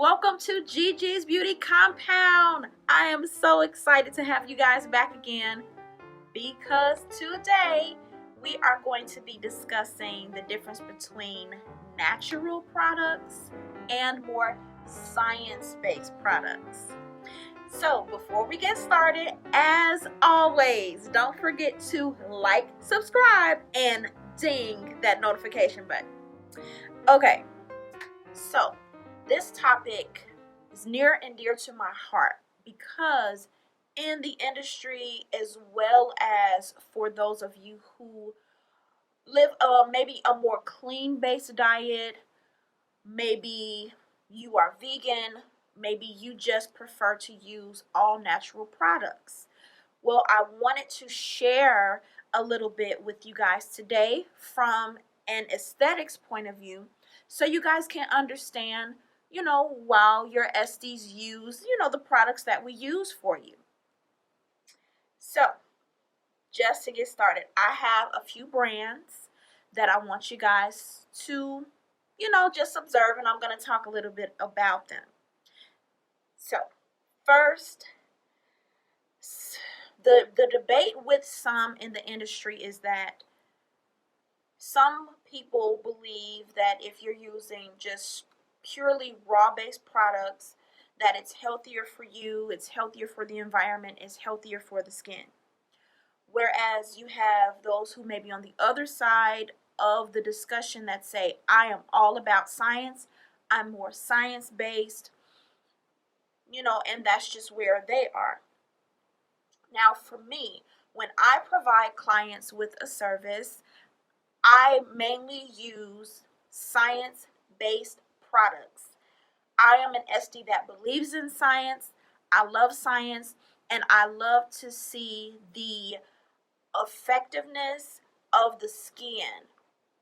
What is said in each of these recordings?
Welcome to Gigi's Beauty Compound. I am so excited to have you guys back again because today we are going to be discussing the difference between natural products and more science-based products. So before we get started, as always, don't forget to like, subscribe, and ding that notification button. Okay, so this topic is near and dear to my heart because in the industry, as well as for those of you who live maybe a more clean based diet, maybe you are vegan, maybe you just prefer to use all natural products. Well, I wanted to share a little bit with you guys today from an aesthetics point of view so you guys can understand, while your esties use, the products that we use for you. So, just to get started, I have a few brands that I want you guys to, just observe, and I'm going to talk a little bit about them. So, first, the debate with some in the industry is that some people believe that if you're using just purely raw-based products, that it's healthier for you, it's healthier for the environment, it's healthier for the skin. Whereas you have those who may be on the other side of the discussion that say, I am all about science, I'm more science-based, and that's just where they are. Now, for me, when I provide clients with a service, I mainly use science-based products. I am an SD that believes in science. I love science, and I love to see the effectiveness of the skin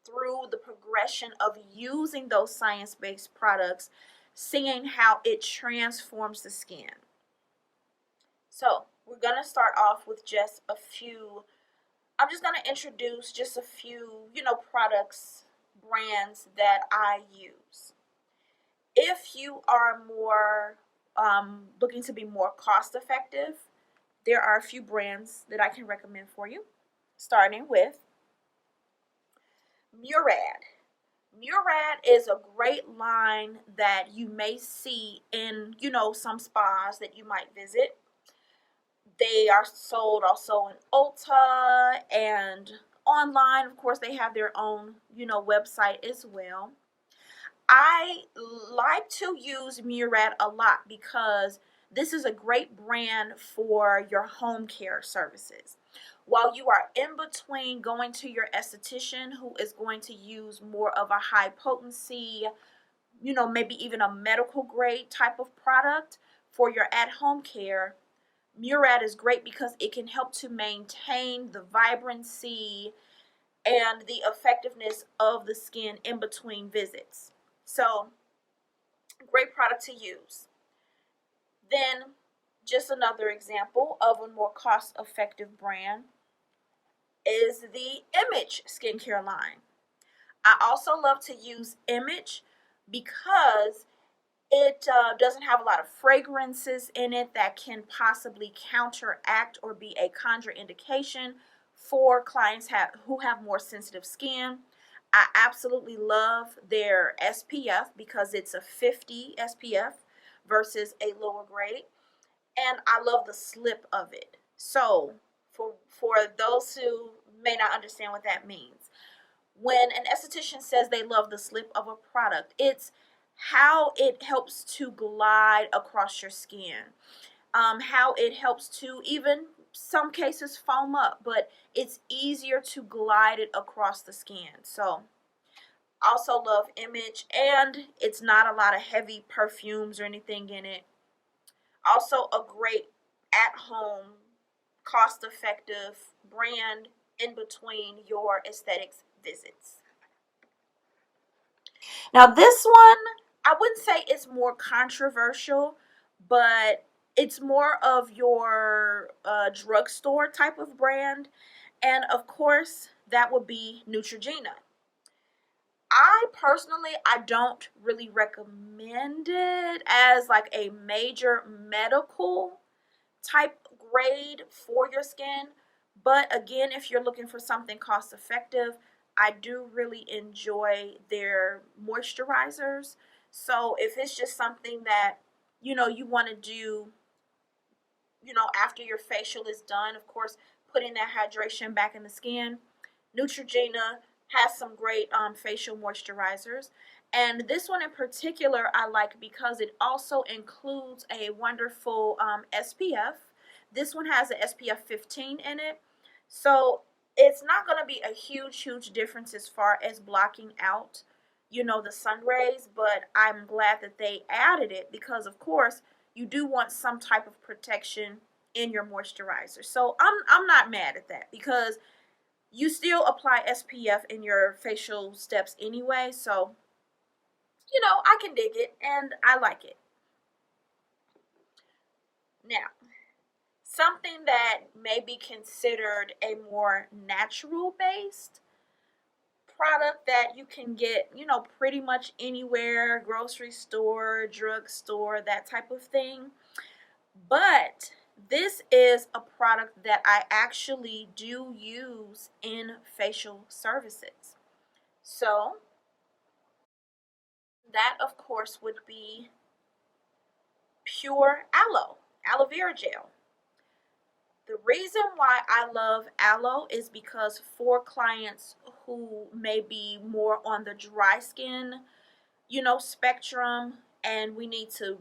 through the progression of using those science-based products, seeing how it transforms the skin. So, we're going to start off with just a few. I'm just going to introduce just a few, products, brands that I use. If you are more looking to be more cost effective, there are a few brands that I can recommend for you, starting with Murad. Murad is a great line that you may see in, some spas that you might visit. They are sold also in Ulta and online. Of course, they have their own, website as well. I like to use Murad a lot because this is a great brand for your home care services. While you are in between going to your esthetician who is going to use more of a high potency, maybe even a medical grade type of product for your at-home care, Murad is great because it can help to maintain the vibrancy and the effectiveness of the skin in between visits. So, great product to use. Then, just another example of a more cost-effective brand is the Image skincare line. I also love to use Image because it doesn't have a lot of fragrances in it that can possibly counteract or be a contraindication for clients who have more sensitive skin. I absolutely love their SPF because it's a 50 SPF versus a lower grade. And I love the slip of it. So for those who may not understand what that means, when an esthetician says they love the slip of a product, it's how it helps to glide across your skin, how it helps to even some cases foam up, but it's easier to glide it across the skin. So also love Image, and it's not a lot of heavy perfumes or anything in it. Also a great at-home, cost-effective brand in between your aesthetics visits. Now this one, I wouldn't say it's more controversial, but it's more of your drugstore type of brand. And of course, that would be Neutrogena. I personally, I don't really recommend it as like a major medical type grade for your skin. But again, if you're looking for something cost effective, I do really enjoy their moisturizers. So if it's just something that, you want to do, after your facial is done, of course, putting that hydration back in the skin, Neutrogena has some great facial moisturizers. And this one in particular I like because it also includes a wonderful SPF. This one has a SPF 15 in it. So it's not going to be a huge difference as far as blocking out, the sun rays. But I'm glad that they added it because, of course, you do want some type of protection in your moisturizer. So I'm not mad at that because you still apply SPF in your facial steps anyway, so I can dig it and I like it. Now, something that may be considered a more natural based product that you can get, pretty much anywhere, grocery store, drugstore, that type of thing. But this is a product that I actually do use in facial services. So, that, of course, would be pure aloe vera gel. The reason why I love aloe is because for clients who may be more on the dry skin, spectrum, and we need to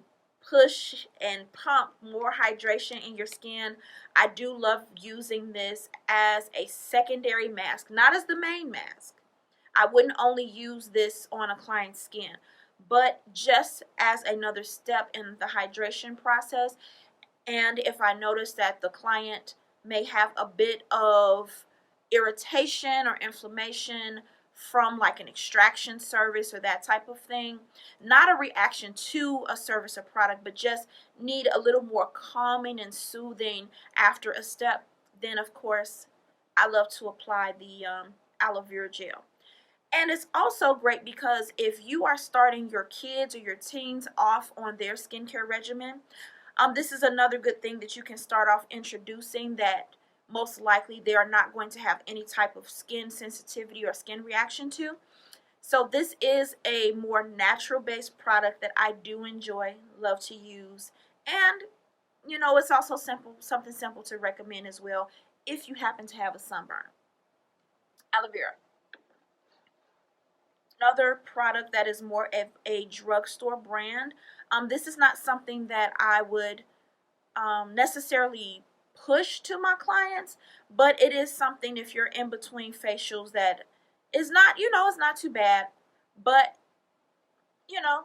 push and pump more hydration in your skin, I do love using this as a secondary mask, not as the main mask. I wouldn't only use this on a client's skin, but just as another step in the hydration process. And if I notice that the client may have a bit of irritation or inflammation from like an extraction service or that type of thing, not a reaction to a service or product, but just need a little more calming and soothing after a step, then of course I love to apply the aloe vera gel. And it's also great because if you are starting your kids or your teens off on their skincare regimen, this is another good thing that you can start off introducing that most likely they are not going to have any type of skin sensitivity or skin reaction to. So this is a more natural based product that I do enjoy, love to use. And it's also something simple to recommend as well if you happen to have a sunburn. Aloe vera. Another product that is more of a drugstore brand. This is not something that I would necessarily push to my clients, but it is something if you're in between facials that is not, it's not too bad, but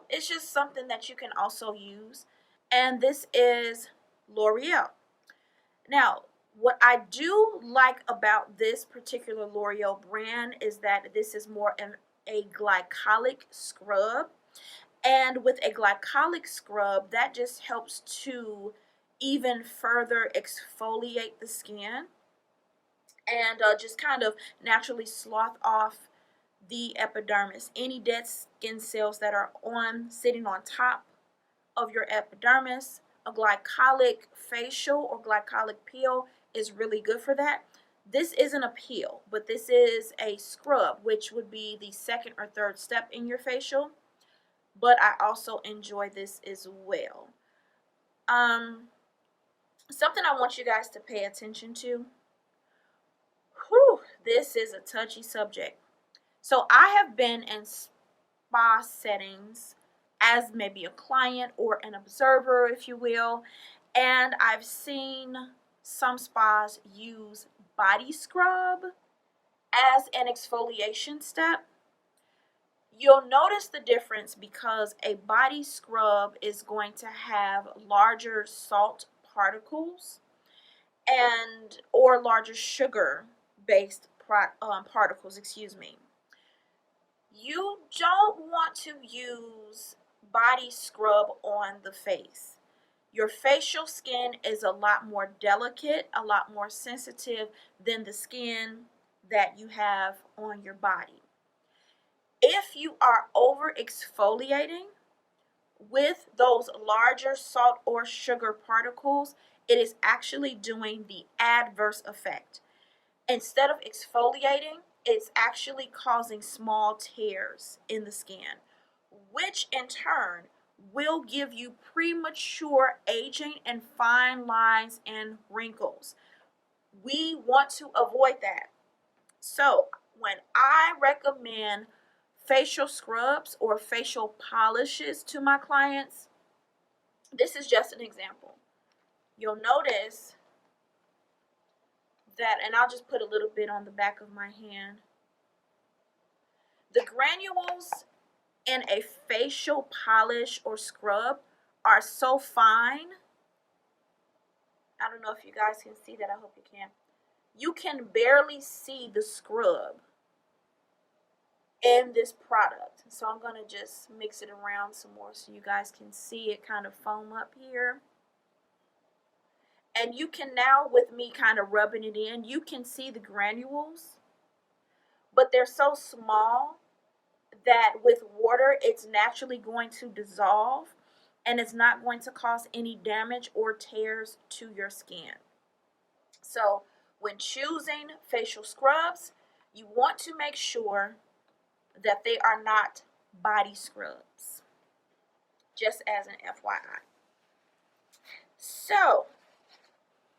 it's just something that you can also use. And this is L'Oreal. Now, what I do like about this particular L'Oreal brand is that this is more a glycolic scrub. And with a glycolic scrub, that just helps to even further exfoliate the skin and just kind of naturally slough off the epidermis. Any dead skin cells that are sitting on top of your epidermis, a glycolic facial or glycolic peel is really good for that. This isn't a peel, but this is a scrub, which would be the second or third step in your facial. But I also enjoy this as well. Something I want you guys to pay attention to. This is a touchy subject. So I have been in spa settings as maybe a client or an observer, if you will, and I've seen some spas use body scrub as an exfoliation step. You'll notice the difference because a body scrub is going to have larger salt particles and or larger sugar based particles, excuse me. You don't want to use body scrub on the face. Your facial skin is a lot more delicate, a lot more sensitive than the skin that you have on your body. if you are over exfoliating with those larger salt or sugar particles, it is actually doing the adverse effect. Instead of exfoliating, it's actually causing small tears in the skin, which in turn will give you premature aging and fine lines and wrinkles. We want to avoid that. So, when I recommend facial scrubs or facial polishes to my clients, this is just an example. You'll notice that, and I'll just put a little bit on the back of my hand. The granules in a facial polish or scrub are so fine. I don't know if you guys can see that. I hope you can. You can barely see the scrub in this product. So I'm going to just mix it around some more so you guys can see it kind of foam up here. And you can now, with me kind of rubbing it in, you can see the granules, but they're so small that with water it's naturally going to dissolve and it's not going to cause any damage or tears to your skin. So when choosing facial scrubs, you want to make sure that they are not body scrubs, just as an FYI. So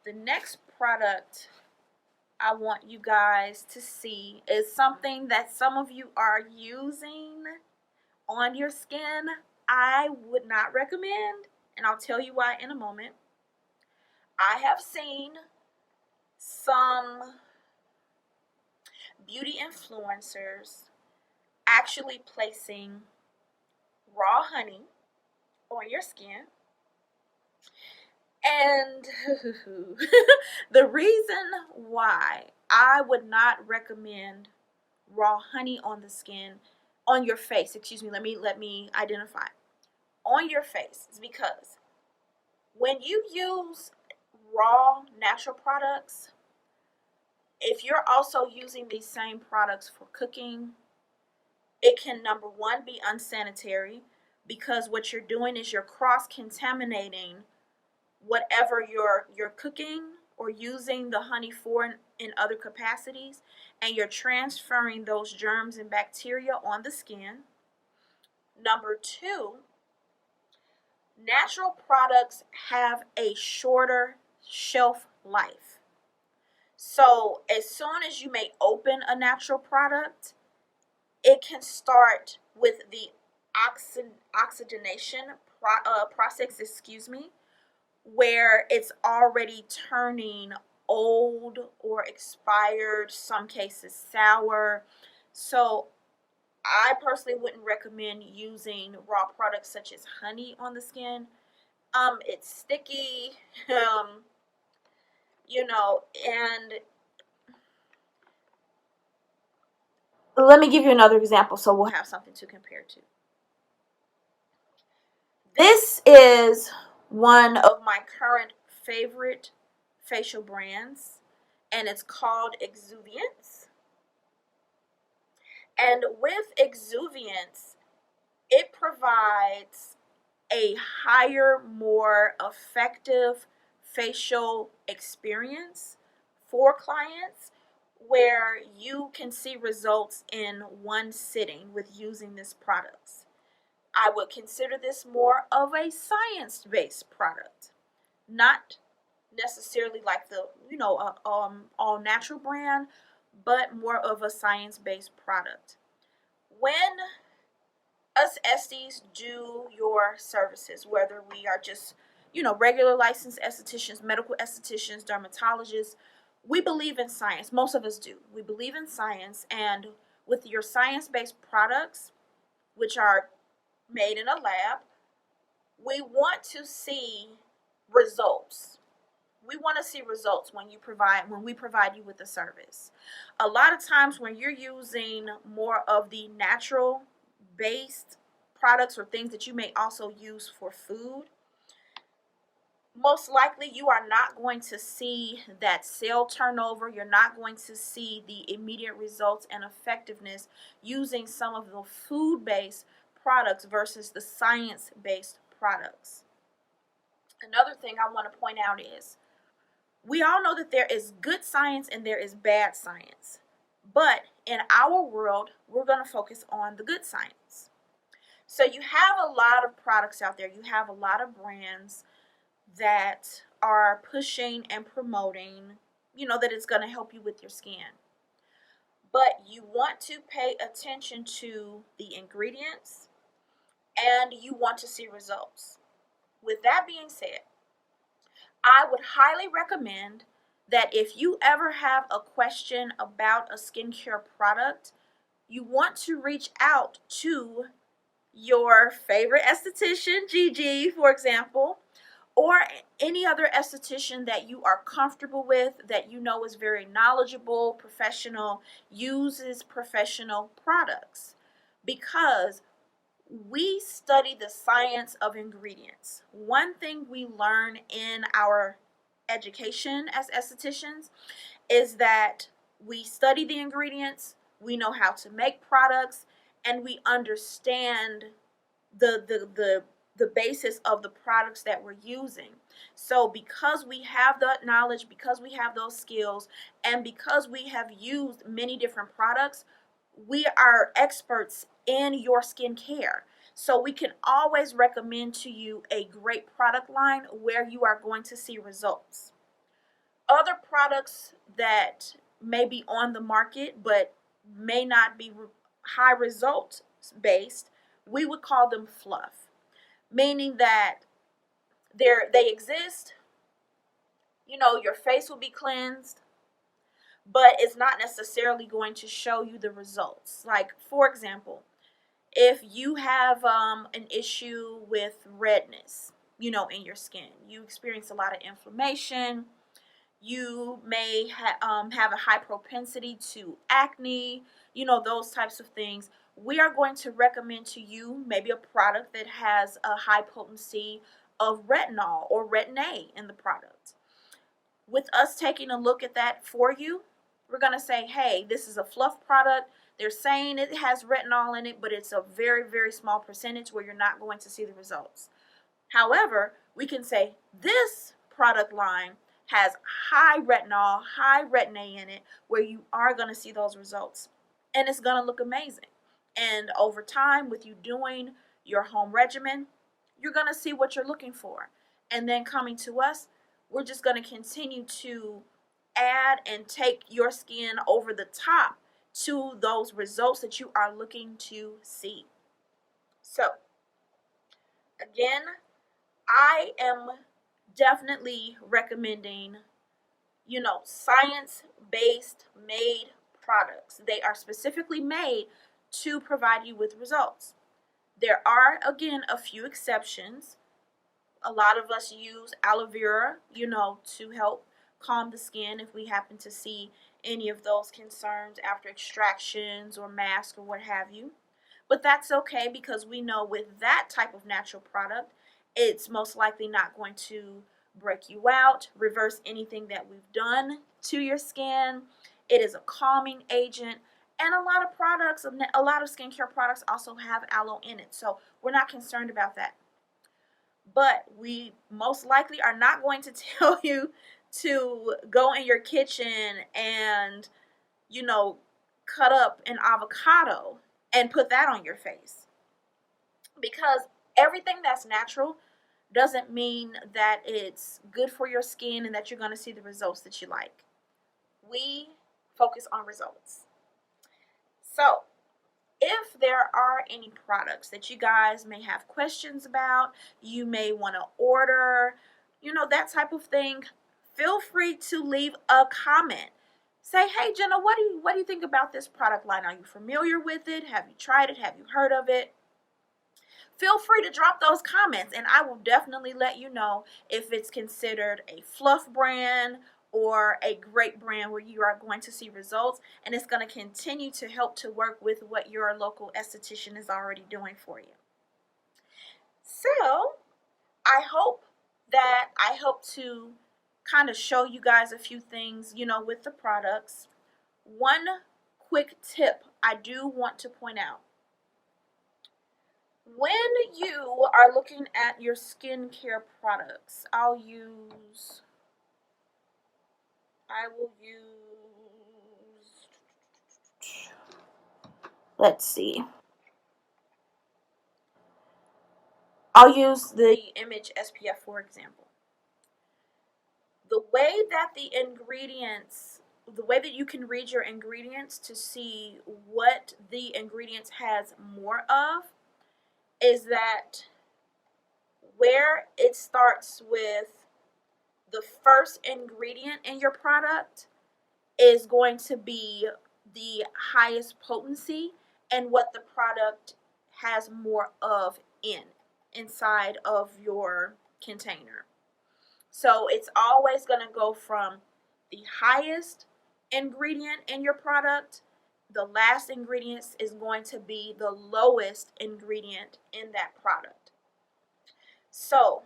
the next product I want you guys to see is something that some of you are using on your skin. I would not recommend, and I'll tell you why in a moment. I have seen some beauty influencers actually placing raw honey on your skin. And the reason why I would not recommend raw honey on the skin, on your face, excuse me, let me identify. On your face is because when you use raw natural products, if you're also using these same products for cooking, it can, number one, be unsanitary, because what you're doing is you're cross-contaminating whatever you're cooking or using the honey for in other capacities, and you're transferring those germs and bacteria on the skin. Number two, natural products have a shorter shelf life. So as soon as you may open a natural product, it can start with the oxidation process, where it's already turning old or expired, some cases sour. So I personally wouldn't recommend using raw products such as honey on the skin. It's sticky, and let me give you another example so we'll have something to compare to. This is one of my current favorite facial brands, and it's called Exuviance. And with Exuviance, it provides a higher, more effective facial experience for clients, where you can see results in one sitting with using this product. I would consider this more of a science-based product, not necessarily like the all natural brand, but more of a science-based product. When us esties do your services, whether we are just regular licensed estheticians, medical estheticians, dermatologists, we believe in science. Most of us do. We believe in science, and with your science-based products, which are made in a lab, we want to see results. We want to see results when we provide you with the service. A lot of times when you're using more of the natural based products or things that you may also use for food, most likely you are not going to see that cell turnover. You're not going to see the immediate results and effectiveness using some of the food-based products versus the science-based products. Another thing I want to point out is we all know that there is good science and there is bad science. But in our world, we're going to focus on the good science. So you have a lot of products out there. You have a lot of brands that are pushing and promoting, that it's going to help you with your skin. But you want to pay attention to the ingredients and you want to see results. With that being said, I would highly recommend that if you ever have a question about a skincare product, you want to reach out to your favorite esthetician, Gigi, for example, or any other esthetician that you are comfortable with, that you know is very knowledgeable, professional, uses professional products. Because we study the science of ingredients. One thing we learn in our education as estheticians is that we study the ingredients, we know how to make products, and we understand the basis of the products that we're using. So because we have that knowledge, because we have those skills, and because we have used many different products, we are experts in your skincare. So we can always recommend to you a great product line where you are going to see results. Other products that may be on the market but may not be high result based, we would call them fluff, meaning that they exist, your face will be cleansed, but it's not necessarily going to show you the results. Like, for example, if you have an issue with redness, in your skin, you experience a lot of inflammation, you may have a high propensity to acne, those types of things. We are going to recommend to you maybe a product that has a high potency of retinol or retin A in the product. With us taking a look at that for you, we're going to say, hey, this is a fluff product. They're saying it has retinol in it, but it's a very, very small percentage where you're not going to see the results. However, we can say this product line has high retinol, high retin A in it, where you are going to see those results. And it's going to look amazing. And over time, with you doing your home regimen, you're going to see what you're looking for. And then coming to us, we're just going to continue to add and take your skin over the top to those results that you are looking to see. So, again, I am definitely recommending, science-based made products. They are specifically made to provide you with results. There are, again, a few exceptions. A lot of us use aloe vera, to help calm the skin if we happen to see any of those concerns after extractions or masks or what have you. But that's okay, because we know with that type of natural product, it's most likely not going to break you out, reverse anything that we've done to your skin. It is a calming agent. And a lot of skincare products also have aloe in it. So we're not concerned about that. But we most likely are not going to tell you to go in your kitchen and, cut up an avocado and put that on your face. Because everything that's natural doesn't mean that it's good for your skin and that you're going to see the results that you like. We focus on results. So, if there are any products that you guys may have questions about, you may want to order, that type of thing, feel free to leave a comment. Say, hey, Jenna, what do you think about this product line? Are you familiar with it? Have you tried it? Have you heard of it? Feel free to drop those comments, and I will definitely let you know if it's considered a fluff brand or a great brand where you are going to see results, and it's going to continue to help to work with what your local esthetician is already doing for you. So, I hope that I hope to kind of show you guys a few things, you know, with the products. One quick tip I do want to point out. When you are looking at your skincare products, I will use, let's see. I'll use the Image SPF for example. The way that you can read your ingredients to see what the ingredients has more of is that where it starts with the first ingredient in your product is going to be the highest potency and what the product has more of inside of your container. So it's always going to go from the highest ingredient in your product. The last ingredient is going to be the lowest ingredient in that product. So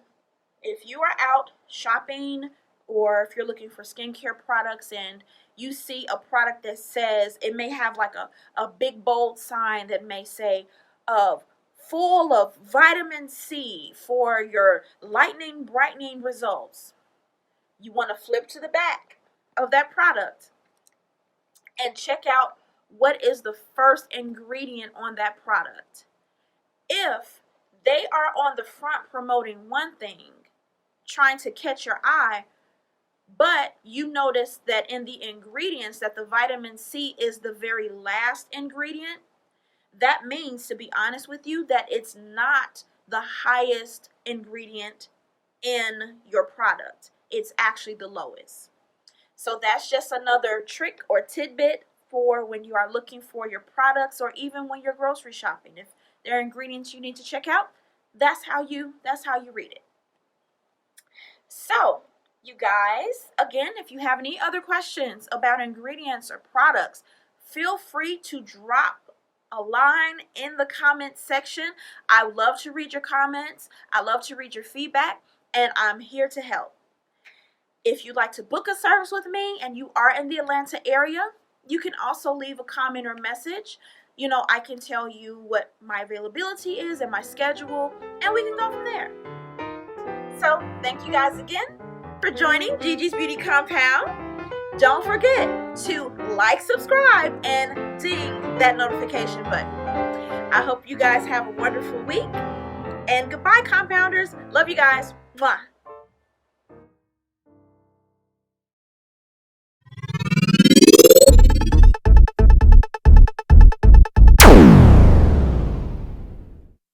if you are out shopping or if you're looking for skincare products and you see a product that says, it may have like a big bold sign that may say full of vitamin C for your lightening, brightening results. You want to flip to the back of that product and check out what is the first ingredient on that product. If they are on the front promoting one thing, trying to catch your eye, but you notice that in the ingredients that the vitamin C is the very last ingredient, that means, to be honest with you, that it's not the highest ingredient in your product. It's actually the lowest. So that's just another trick or tidbit for when you are looking for your products, or even when you're grocery shopping. If there are ingredients you need to check out, that's how you read it. So, you guys, again, if you have any other questions about ingredients or products, feel free to drop a line in the comment section. I love to read your comments. I love to read your feedback, and I'm here to help. If you'd like to book a service with me and you are in the Atlanta area, you can also leave a comment or message. You know, I can tell you what my availability is and my schedule, and we can go from there. So, thank you guys again for joining Gigi's Beauty Compound. Don't forget to like, subscribe, and ding that notification button. I hope you guys have a wonderful week. And goodbye, compounders. Love you guys. Mwah.